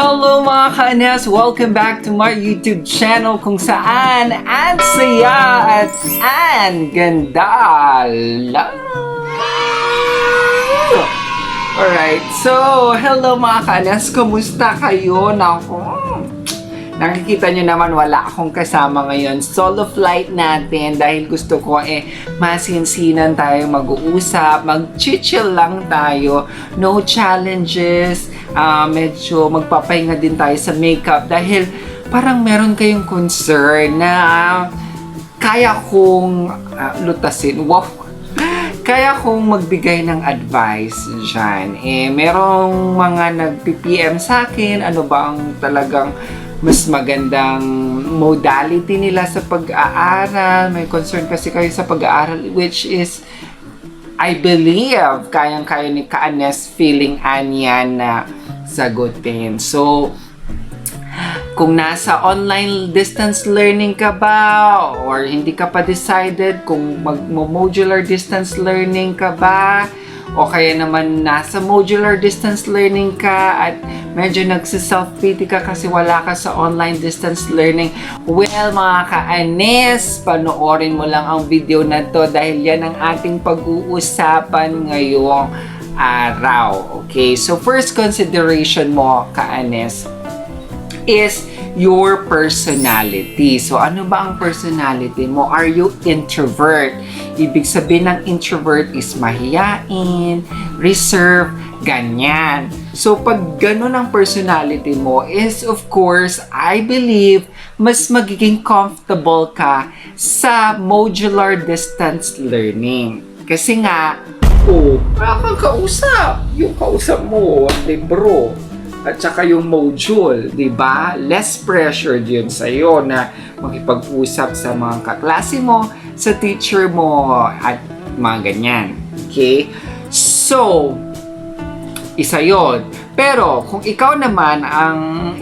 Hello mga ka-Anes! Welcome back to my YouTube channel kung saan ang saya at ang ganda lang. Alright, so hello mga ka-Anes! Kumusta kayo? Naku, nakikita nyo naman wala akong kasama ngayon. Solo flight natin dahil gusto ko masinsinan tayo mag-uusap, mag-chill lang tayo. No challenges, medyo magpapahinga din tayo sa makeup dahil parang meron kayong concern na kaya kong lutasin. Wow! Kaya kong magbigay ng advice dyan. Merong mga nag-PM sa akin, ano ba ang talagang mas magandang modality nila sa pag-aaral. May concern kasi kayo sa pag-aaral, which is, I believe, kayang-kaya ni Ka-Anes feeling Anyan na sagutin. So, kung nasa online distance learning ka ba, or hindi ka pa decided kung mag-modular distance learning ka ba, o kaya naman nasa modular distance learning ka at medyo nagsi-self-pity ka kasi wala ka sa online distance learning. Well, mga ka-Anes, panoorin mo lang ang video na to dahil yan ang ating pag-uusapan ngayong araw. Okay, so first consideration mo, ka-Anes, is your personality. So, ano ba ang personality mo? Are you introvert? Ibig sabihin ng introvert is mahiyain, reserve, ganyan. So, pag ganun ang personality mo is, of course, I believe, mas magiging comfortable ka sa modular distance learning. Kasi nga, wala kang kausap. Yung kausap mo, libro. At saka yung module, di ba? Less pressure yun sa'yo na makipag-usap sa mga kaklase mo, sa teacher mo, at mga ganyan. Okay? So, isa yun. Pero, kung ikaw naman ang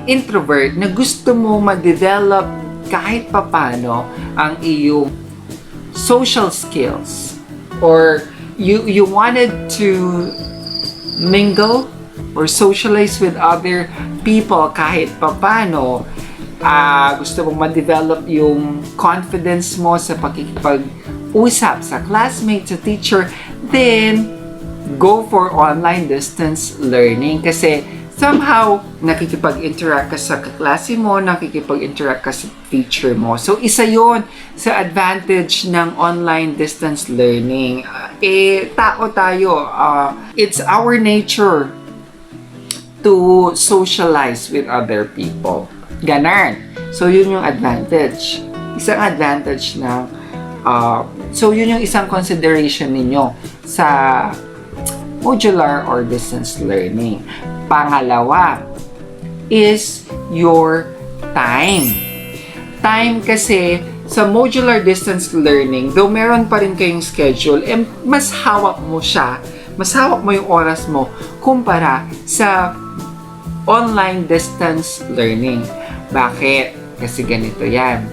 introvert na gusto mo ma-develop kahit papano ang iyong social skills, or you wanted to mingle or socialize with other people kahit papano, gusto mong ma-develop yung confidence mo sa pakikipag-usap sa classmates, sa teacher, then go for online distance learning kasi somehow nakikipag-interact ka sa kaklase mo, nakikipag-interact ka sa teacher mo. So, isa yon sa advantage ng online distance learning. Tao tayo. It's our nature to socialize with other people. Ganon. So, yun yung advantage. Isang advantage na, so yun yung isang consideration ninyo sa modular or distance learning. Pangalawa is your time. Time kasi sa modular distance learning, though meron pa rin kayong schedule, mas hawak mo siya, mas hawak mo yung oras mo kumpara sa online distance learning. Bakit? Kasi ganito yan.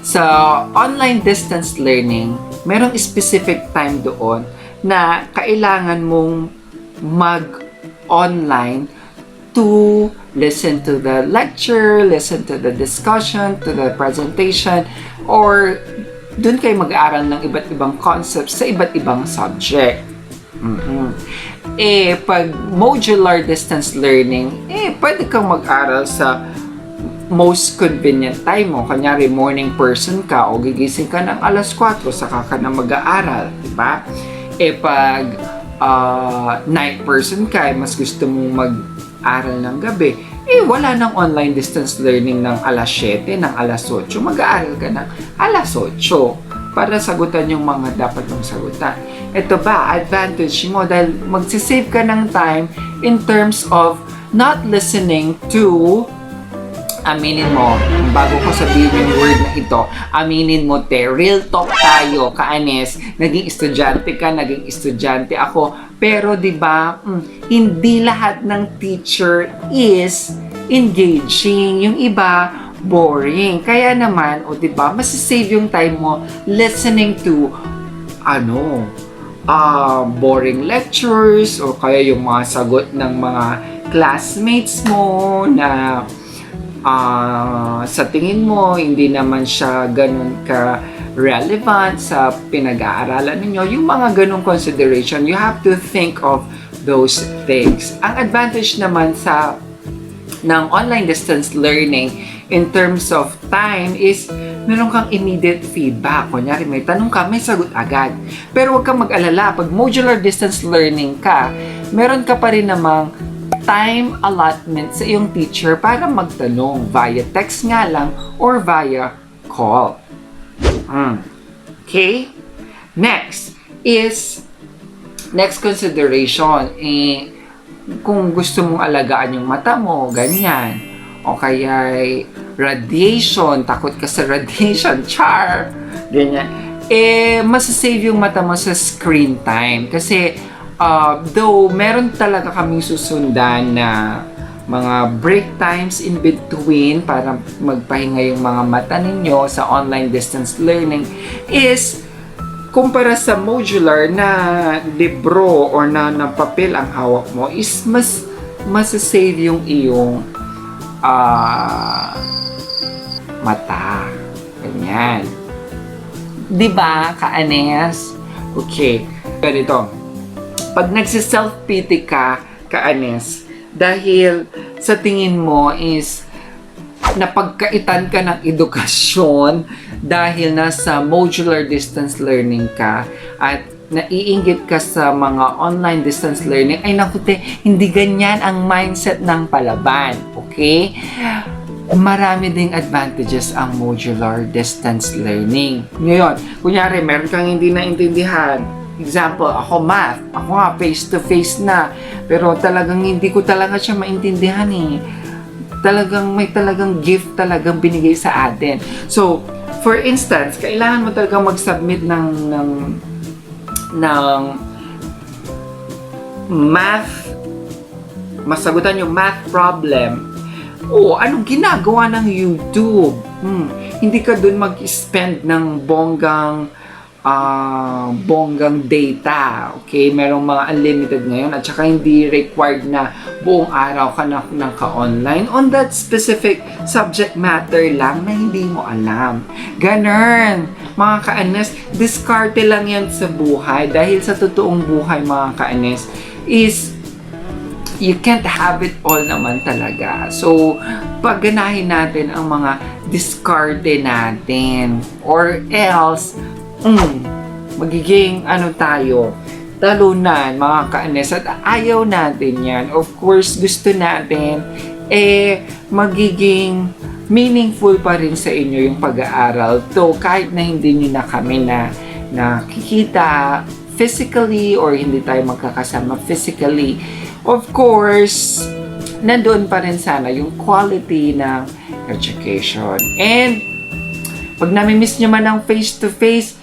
Sa online distance learning, merong specific time doon na kailangan mong mag-online to listen to the lecture, listen to the discussion, to the presentation, or doon kayo mag-aaral ng iba't ibang concepts sa iba't ibang subject. Pag modular distance learning, pwede kang mag-aral sa most convenient time mo. Kanyari, morning person ka o gigising ka ng alas 4, saka ka na mag-aaral, di ba? Pag night person ka, mas gusto mong mag-aral ng gabi, wala nang online distance learning ng alas 7, ng alas 8. Mag-aaral ka ng alas 8 para sagutan yung mga dapat mong sagutan. Ito ba, advantage mo dahil magsisave ka ng time in terms of not listening to, aminin mo, bago ko sabihin yung word na ito, aminin mo real talk tayo, ka-Anes, naging estudyante ka, naging estudyante ako, pero di ba, hindi lahat ng teacher is engaging, yung iba, boring. Kaya naman, di ba, masisave yung time mo listening to, boring lectures, o kaya yung mga sagot ng mga classmates mo na sa tingin mo hindi naman siya ganun ka relevant sa pinag-aaralan ninyo, yung mga ganung consideration, you have to think of those things. Ang advantage naman ng online distance learning in terms of time is meron kang immediate feedback. Kunyari, may tanong ka, may sagot agad. Pero huwag kang mag-alala. Pag modular distance learning ka, meron ka pa rin namang time allotment sa iyong teacher para magtanong via text nga lang or via call. Okay? Next consideration, kung gusto mong alagaan yung mata mo, ganyan. O kaya radiation, takot ka sa radiation, char, ganyan. Masasave yung mata mo sa screen time. Kasi, though meron talaga kaming susundan na mga break times in between para magpahinga yung mga mata ninyo sa online distance learning is kumpara sa modular na libro or na papel ang hawak mo is masasave yung iyong mata. Ganyan. Diba, Ka-Anes? Okay. Ganito. Pag nagsi-self-pity ka, Ka-Anes, dahil sa tingin mo is napagkaitan ka ng edukasyon dahil nasa modular distance learning ka at naiinggit ka sa mga online distance learning, ay nakute, hindi ganyan ang mindset ng palaban. Okay? Marami ding advantages ang modular distance learning. Ngayon, kunyari, meron kang hindi naintindihan. Example, ako math. Ako nga, face-to-face na. Pero talagang hindi ko talaga siya maintindihan eh. May talagang gift talagang binigay sa atin. So, for instance, kailangan mo talagang mag-submit ng math, masagutan yung math problem. Anong ginagawa ng YouTube? Hindi ka dun mag-spend ng bonggang data. Okay? Merong mga unlimited ngayon at saka hindi required na buong araw ka na ka-online on that specific subject matter lang na hindi mo alam. Ganun. Mga Ka-Anes, diskarte lang yan sa buhay dahil sa totoong buhay, mga Ka-Anes, is you can't have it all naman talaga. So, pagganahin natin ang mga diskarte natin or else magiging tayo, talunan, mga Ka-Anes, at ayaw natin yan. Of course, gusto natin magiging meaningful pa rin sa inyo yung pag-aaral. To kahit na hindi nyo na kami nakikita physically or hindi tayo magkakasama physically, of course, nandoon pa rin sana yung quality ng education. And pag nami-miss nyo man ng face-to-face,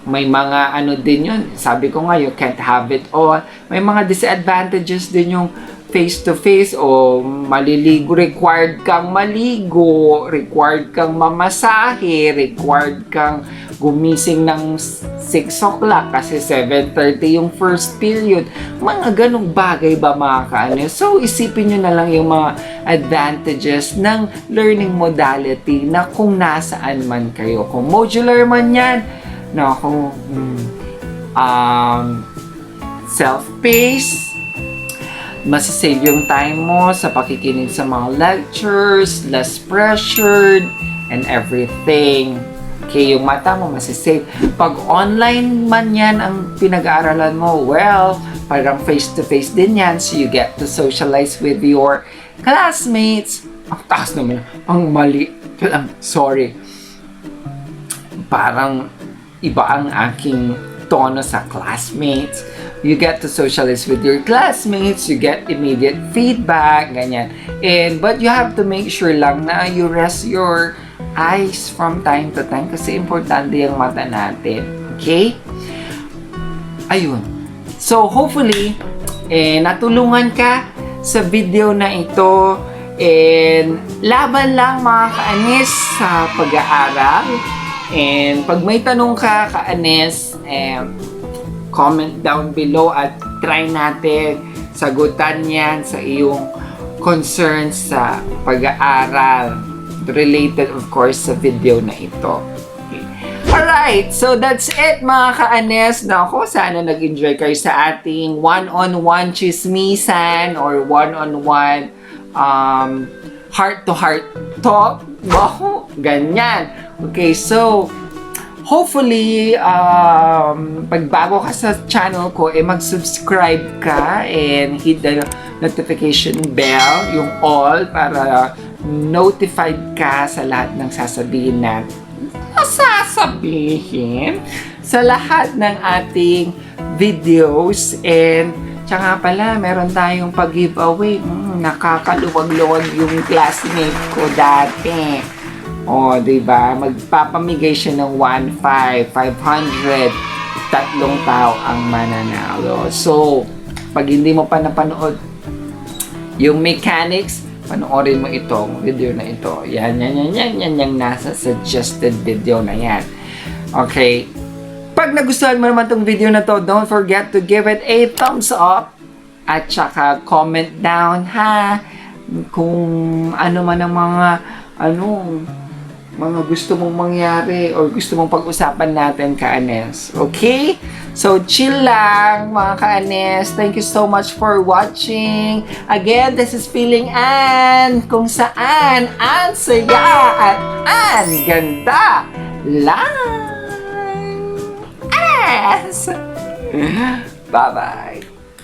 may mga din yun. Sabi ko nga, you can't have it all. May mga disadvantages din yung face-to-face o maliligo. Required kang maligo, required kang mamasahe, required kang gumising ng 6 o'clock kasi 7:30 yung first period. Mga ganong bagay ba, mga Ka-Anes? So, isipin nyo na lang yung mga advantages ng learning modality na kung nasaan man kayo. Kung modular man yan, kung self-paced, masasave yung time mo sa pakikinig sa mga lectures, less pressured, and everything. Okay, yung mata mo masasave. Pag online man yan ang pinag-aaralan mo, well, parang face-to-face din yan, so you get to socialize with your classmates. Ang taas naman, ang mali. Sorry. Parang iba ang aking tono sa classmates. You get to socialize with your classmates, you get immediate feedback, ganyan. But you have to make sure lang na you rest your eyes from time to time kasi importante yung mata natin. Okay? Ayun. So, hopefully, natulungan ka sa video na ito. Laban lang, mga Ka-Anes, sa pag-aaral. And pag may tanong ka, Ka-Anes, comment down below at try natin sa sagutan yan sa iyong concerns sa pag-aaral. Related, of course, sa video na ito. Okay. Alright, so that's it mga ka-anes. Nako, sana nag-enjoy kayo sa ating one-on-one chismisan or one-on-one heart-to-heart talk. Wow, ganyan. Okay, so hopefully, pagbago ka sa channel ko, mag-subscribe ka and hit the notification bell, yung all, para notified ka sa lahat ng sasabihin sa lahat ng ating videos. And tsaka pala, meron tayong pag-giveaway. Nakakaluwag-luwag yung classmate ko dati. O, diba? Magpapamigay siya ng 500. Tatlong tao ang mananalo. So, pag hindi mo pa napanood yung mechanics, panoorin mo itong video na ito. Yan, yung nasa suggested video na yan. Okay. Pag nagustuhan mo naman itong video na to, don't forget to give it a thumbs up. At saka comment down, ha? Kung ano man ang mga gusto mong mangyari or gusto mong pag-usapan natin, ka-anes. Okay? So, chill lang, mga ka-anes. Thank you so much for watching. Again, this is Feeling Ann, kung saan ang saya at ang ganda lang. Anes! Bye-bye.